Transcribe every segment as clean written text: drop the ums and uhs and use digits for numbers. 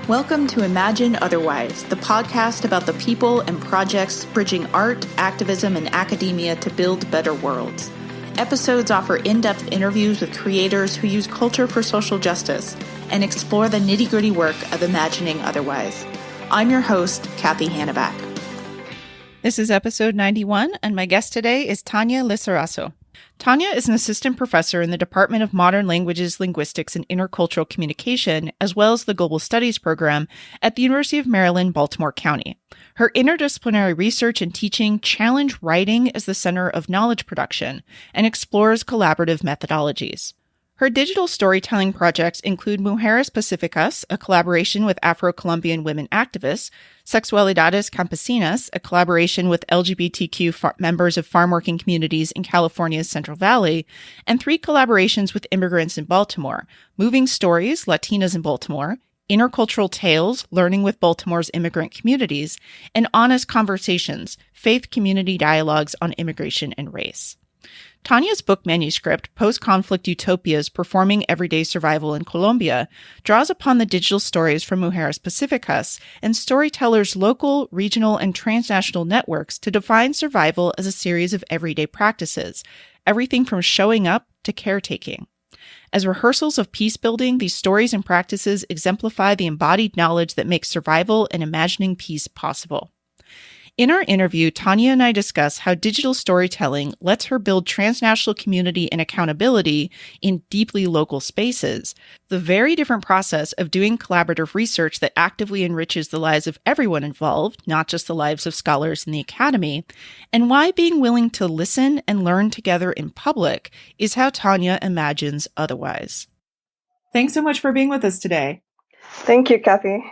Welcome to Imagine Otherwise, the podcast about the people and projects bridging art, activism, and academia to build better worlds. Episodes offer in-depth interviews with creators who use culture for social justice and explore the nitty-gritty work of imagining otherwise. I'm your host, Cathy Hannabach. This is episode 91, and my guest today is Tania Lizarazo. Tania is an assistant professor in the Department of Modern Languages, Linguistics, and Intercultural Communication, as well as the Global Studies program at the University of Maryland, Baltimore County. Her interdisciplinary research and teaching challenge writing as the center of knowledge production and explores collaborative methodologies. Her digital storytelling projects include Mujeres Pacificas, a collaboration with Afro-Colombian women activists, Sexualidades Campesinas, a collaboration with LGBTQ members of farm-working communities in California's Central Valley, and 3 collaborations with immigrants in Baltimore, Moving Stories, Latinas in Baltimore, Intercultural Tales, Learning with Baltimore's Immigrant Communities, and Honest Conversations, Faith Community Dialogues on Immigration and Race. Tania's book manuscript, PostConflict Utopias Performing Everyday Survival in Colombia, draws upon the digital stories from Mujeres Pacificas and storytellers' local, regional, and transnational networks to define survival as a series of everyday practices, everything from showing up to caretaking. As rehearsals of peace building, these stories and practices exemplify the embodied knowledge that makes survival and imagining peace possible. In our interview, Tania and I discuss how digital storytelling lets her build transnational community and accountability in deeply local spaces, the very different process of doing collaborative research that actively enriches the lives of everyone involved, not just the lives of scholars in the academy, and why being willing to listen and learn together in public is how Tania imagines otherwise. Thanks so much for being with us today. Thank you, Cathy.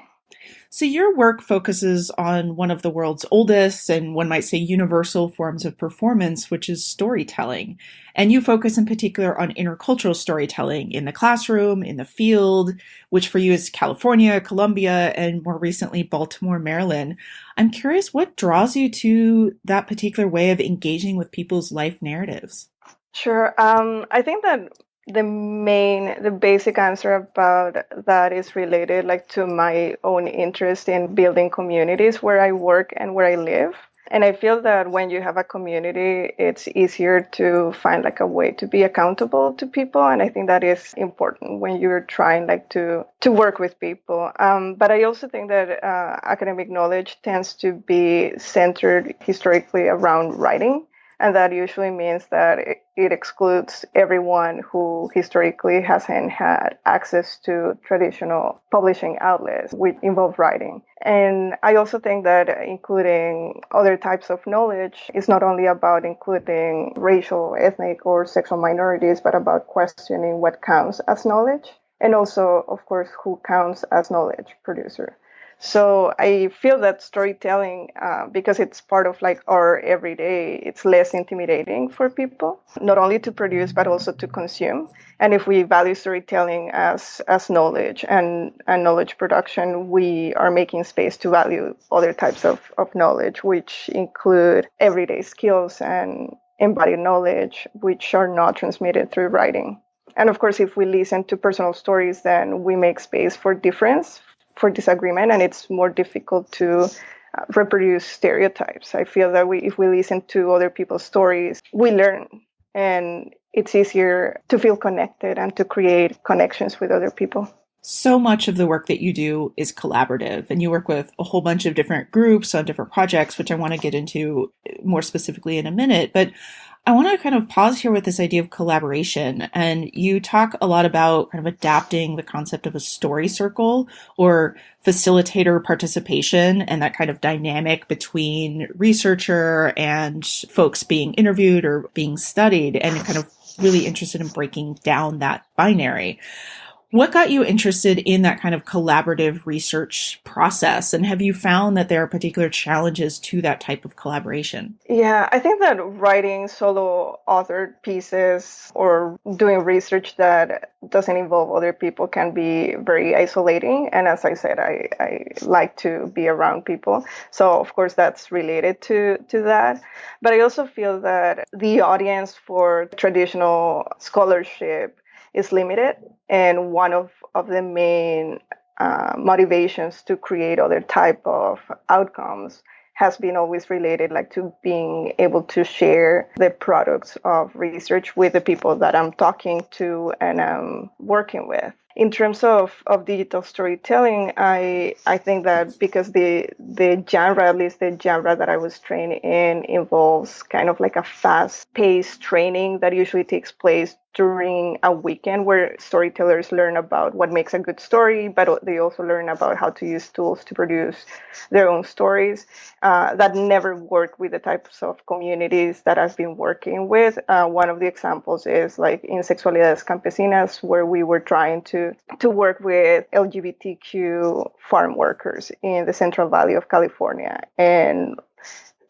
So your work focuses on one of the world's oldest and one might say universal forms of performance, which is storytelling. And you focus in particular on intercultural storytelling in the classroom, in the field, which for you is California, Colombia, and more recently, Baltimore, Maryland. I'm curious, what draws you to that particular way of engaging with people's life narratives? Sure. I think that the basic answer about that is related to my own interest in building communities where I work and where I live. And I feel that when you have a community, it's easier to find a way to be accountable to people. And I think that is important when you're trying to work with people. But I also think that academic knowledge tends to be centered historically around writing. And that usually means that it excludes everyone who historically hasn't had access to traditional publishing outlets which involve writing. And I also think that including other types of knowledge is not only about including racial, ethnic, or sexual minorities, but about questioning what counts as knowledge. And also, of course, who counts as knowledge producer. So I feel that storytelling, because it's part of our everyday, it's less intimidating for people, not only to produce, but also to consume. And if we value storytelling as knowledge and knowledge production, we are making space to value other types of knowledge, which include everyday skills and embodied knowledge, which are not transmitted through writing. And of course, if we listen to personal stories, then we make space for difference, for disagreement, and it's more difficult to reproduce stereotypes. I feel that if we listen to other people's stories, we learn, and it's easier to feel connected and to create connections with other people. So much of the work that you do is collaborative, and you work with a whole bunch of different groups on different projects, which I want to get into more specifically in a minute. But I want to kind of pause here with this idea of collaboration. And you talk a lot about kind of adapting the concept of a story circle or facilitator participation and that kind of dynamic between researcher and folks being interviewed or being studied, and kind of really interested in breaking down that binary. What got you interested in that kind of collaborative research process? And have you found that there are particular challenges to that type of collaboration? Yeah, I think that writing solo authored pieces or doing research that doesn't involve other people can be very isolating. And as I said, I like to be around people. So of course that's related to that. But I also feel that the audience for traditional scholarship is limited. And one of the main motivations to create other type of outcomes has been always related like to being able to share the products of research with the people that I'm talking to and I'm working with. In terms of digital storytelling, I think that because the genre, at least the genre that I was trained in, involves kind of like a fast-paced training that usually takes place during a weekend where storytellers learn about what makes a good story, but they also learn about how to use tools to produce their own stories. That never worked with the types of communities that I've been working with. One of the examples is like in Sexualidades Campesinas, where we were trying to work with LGBTQ farm workers in the Central Valley of California. And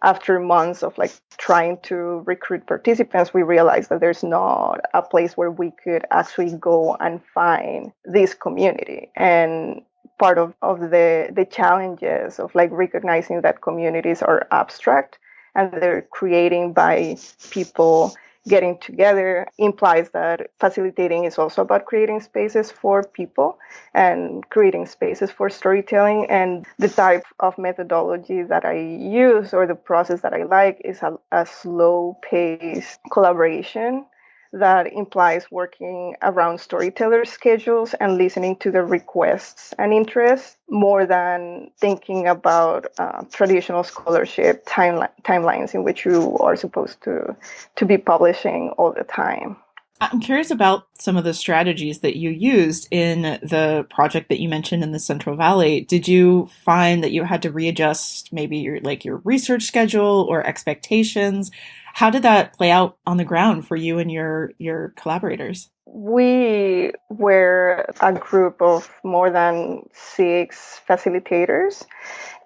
after months of like trying to recruit participants, we realized that there's not a place where we could actually go and find this community. And part of the challenges of like recognizing that communities are abstract and they're creating by people getting together implies that facilitating is also about creating spaces for people and creating spaces for storytelling. And the type of methodology that I use or the process that I like is a slow-paced collaboration that implies working around storytellers' schedules and listening to their requests and interests more than thinking about traditional scholarship timelines in which you are supposed to be publishing all the time. I'm curious about some of the strategies that you used in the project that you mentioned in the Central Valley. Did you find that you had to readjust maybe your research schedule or expectations? How did that play out on the ground for you and your collaborators? We were a group of more than 6 facilitators,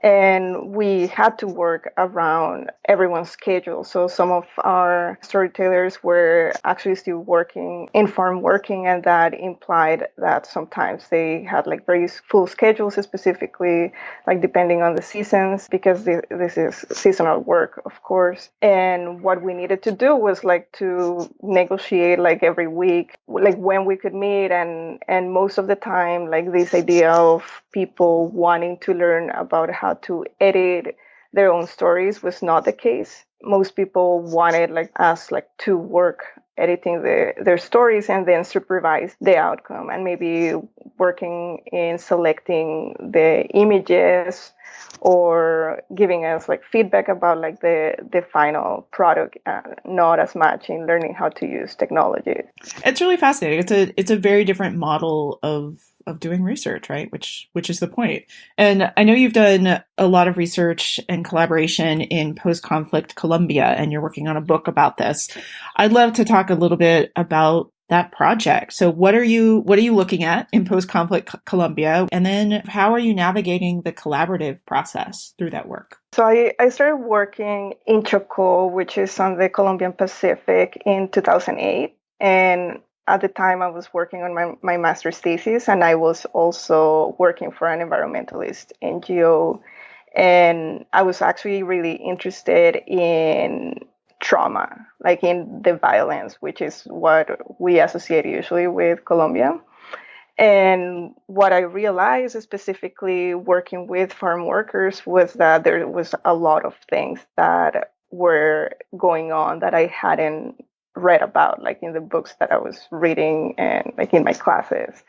and we had to work around everyone's schedule. So some of our storytellers were actually still working in farm working, and that implied that sometimes they had like very full schedules, specifically like depending on the seasons, because this is seasonal work, of course. And what we needed to do was like to negotiate like every week, like when we could meet, and most of the time like this idea of people wanting to learn about how to edit their own stories was not the case. Most people wanted like us like to work editing their stories and then supervise the outcome and maybe working in selecting the images or giving us like feedback about like the final product, not as much in learning how to use technology. It's really fascinating. It's a very different model of doing research, right? Which is the point. And I know you've done a lot of research and collaboration in post-conflict Colombia, and you're working on a book about this. I'd love to talk a little bit about that project. So what are you looking at in post-conflict Colombia? And then how are you navigating the collaborative process through that work? So I started working in Chocó, which is on the Colombian Pacific, in 2008. And at the time, I was working on my master's thesis, and I was also working for an environmentalist NGO. And I was actually really interested in trauma, like in the violence, which is what we associate usually with Colombia. And what I realized, specifically working with farm workers, was that there was a lot of things that were going on that I hadn't read about, like in the books that I was reading and like in my classes.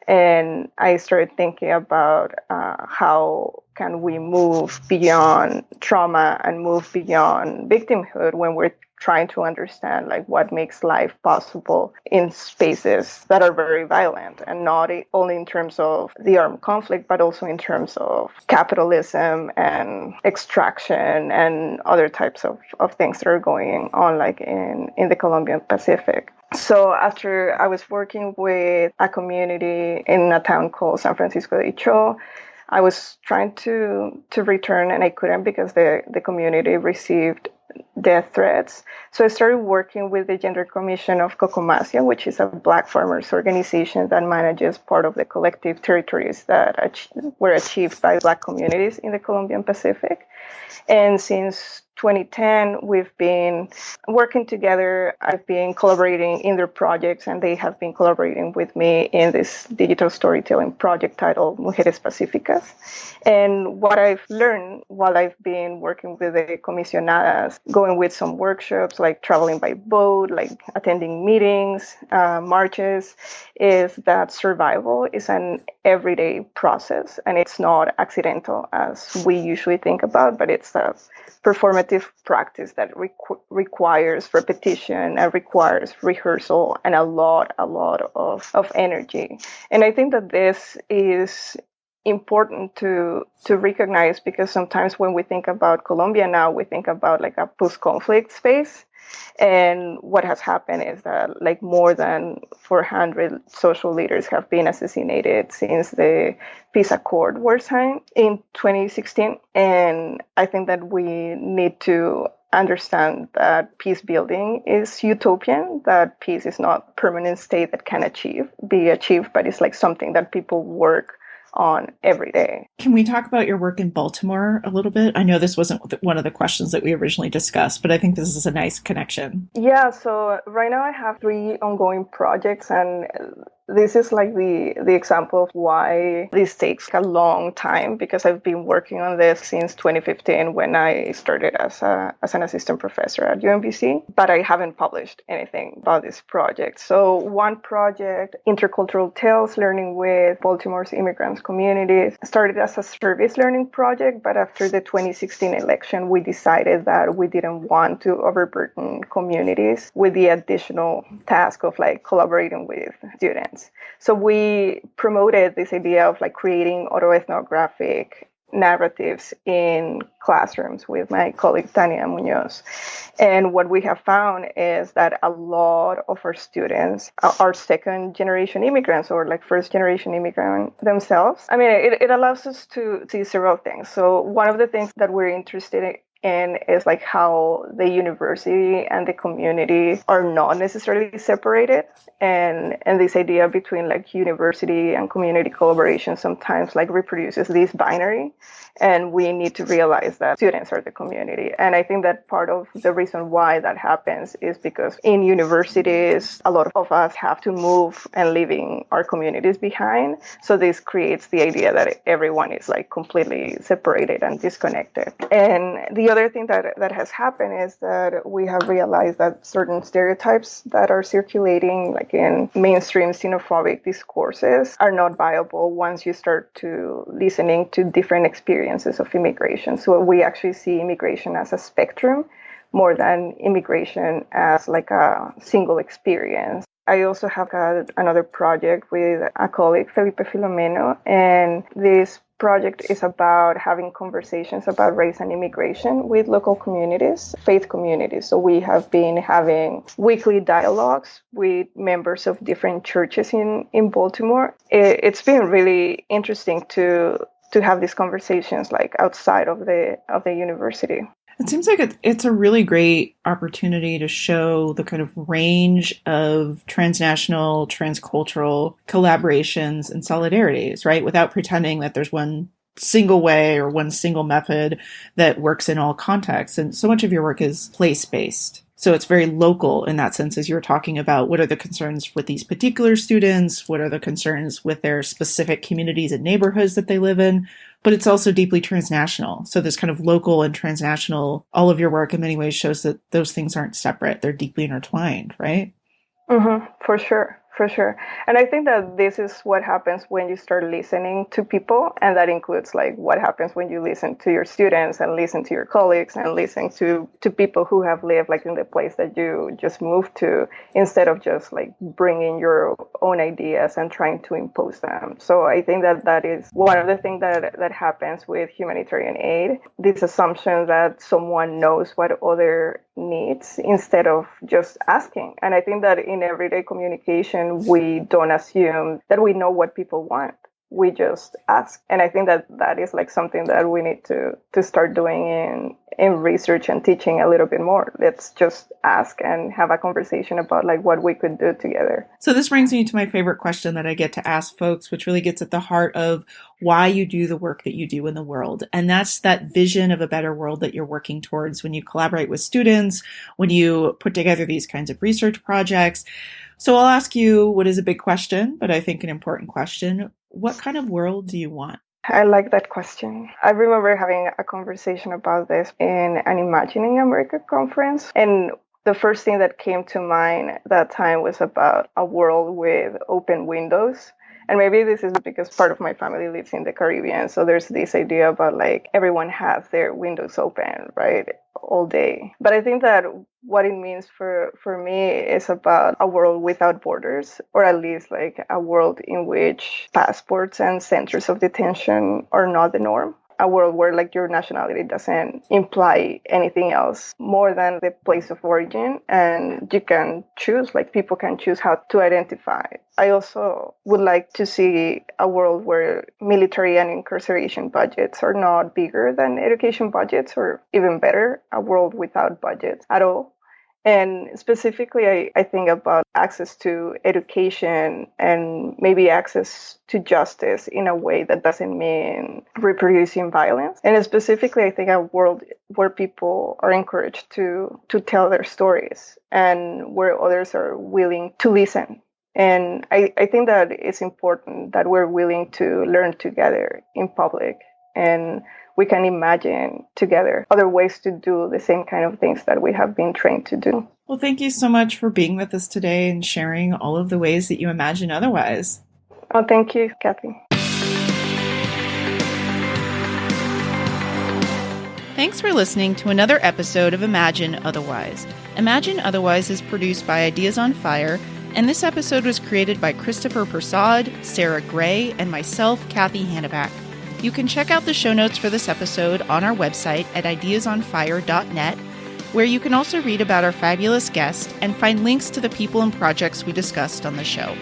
And I started thinking about how can we move beyond trauma and move beyond victimhood when we're trying to understand like what makes life possible in spaces that are very violent, and not only in terms of the armed conflict, but also in terms of capitalism and extraction and other types of things that are going on like in the Colombian Pacific. So after I was working with a community in a town called San Francisco de Cho, I was trying to return, and I couldn't because the community received death threats. So I started working with the Gender Commission of Cocomasia, which is a Black farmers organization that manages part of the collective territories that were achieved by Black communities in the Colombian Pacific. And since 2010, we've been working together. I've been collaborating in their projects, and they have been collaborating with me in this digital storytelling project titled Mujeres Pacíficas. And what I've learned while I've been working with the comisionadas, going with some workshops, like traveling by boat, like attending meetings, marches, is that survival is an everyday process, and it's not accidental as we usually think about, but it's a performative practice that requires repetition and requires rehearsal and a lot of energy. And I think that this is important to recognize, because sometimes when we think about Colombia now, we think about like a post-conflict space. And what has happened is that like more than 400 social leaders have been assassinated since the peace accord were signed in 2016. And I think that we need to understand that peace building is utopian, that peace is not a permanent state that can be achieved, but it's like something that people work on every day. Can we talk about your work in Baltimore a little bit? I know this wasn't one of the questions that we originally discussed, but I think this is a nice connection. Yeah, so right now I have 3 ongoing projects, and this is like the example of why this takes a long time, because I've been working on this since 2015 when I started as an assistant professor at UMBC, but I haven't published anything about this project. So one project, Intercultural Tales, Learning with Baltimore's Immigrants Communities, started as a service learning project, but after the 2016 election, we decided that we didn't want to overburden communities with the additional task of like collaborating with students. So we promoted this idea of like creating autoethnographic narratives in classrooms with my colleague Tania Munoz. And what we have found is that a lot of our students are second generation immigrants or like first generation immigrant themselves. I mean, it allows us to see several things. So one of the things that we're interested in is like how the university and the community are not necessarily separated, and this idea between like university and community collaboration sometimes like reproduces this binary, and we need to realize that students are the community. And I think that part of the reason why that happens is because in universities a lot of us have to move and leaving our communities behind, so this creates the idea that everyone is like completely separated and disconnected. And the other thing that has happened is that we have realized that certain stereotypes that are circulating like in mainstream xenophobic discourses are not viable once you start to listening to different experiences of immigration. So we actually see immigration as a spectrum more than immigration as like a single experience. I also have got another project with a colleague, Felipe Filomeno, and this project is about having conversations about race and immigration with local communities, faith communities. So we have been having weekly dialogues with members of different churches in Baltimore. It's been really interesting to have these conversations like outside of the university. It seems like it's a really great opportunity to show the kind of range of transnational, transcultural collaborations and solidarities, right? Without pretending that there's one single way or one single method that works in all contexts. And so much of your work is place-based. So it's very local in that sense, as you were talking about what are the concerns with these particular students, what are the concerns with their specific communities and neighborhoods that they live in, but it's also deeply transnational. So this kind of local and transnational, all of your work in many ways shows that those things aren't separate. They're deeply intertwined, right? Mm-hmm, for sure. And I think that this is what happens when you start listening to people. And that includes like what happens when you listen to your students and listen to your colleagues and listen to people who have lived like in the place that you just moved to, instead of just like bringing your own ideas and trying to impose them. So I think that is one of the things that happens with humanitarian aid, this assumption that someone knows what other needs instead of just asking. And I think that in everyday communication, we don't assume that we know what people want. we just ask. And I think that that is like something that we need to start doing in research and teaching a little bit more. Let's just ask and have a conversation about like what we could do together. So this brings me to my favorite question that I get to ask folks, which really gets at the heart of why you do the work that you do in the world. And that's that vision of a better world that you're working towards when you collaborate with students, when you put together these kinds of research projects. So I'll ask you what is a big question, but I think an important question. What kind of world do you want? I like that question. I remember having a conversation about this in an Imagining America conference. And the first thing that came to mind that time was about a world with open windows. And maybe this is because part of my family lives in the Caribbean. So there's this idea about like everyone has their windows open, right, all day. But I think that what it means for me is about a world without borders, or at least like a world in which passports and centers of detention are not the norm. A world where like your nationality doesn't imply anything else more than the place of origin, and you can choose, like people can choose how to identify. I also would like to see a world where military and incarceration budgets are not bigger than education budgets, or even better, a world without budgets at all. And specifically, I think about access to education and maybe access to justice in a way that doesn't mean reproducing violence. And specifically, I think a world where people are encouraged to tell their stories and where others are willing to listen. And I think that it's important that we're willing to learn together in public, and we can imagine together other ways to do the same kind of things that we have been trained to do. Well, thank you so much for being with us today and sharing all of the ways that you imagine otherwise. Oh, thank you, Cathy. Thanks for listening to another episode of Imagine Otherwise. Imagine Otherwise is produced by Ideas on Fire, and this episode was created by Christopher Persad, Sarah Gray, and myself, Cathy Hannabach. You can check out the show notes for this episode on our website at ideasonfire.net, where you can also read about our fabulous guest and find links to the people and projects we discussed on the show.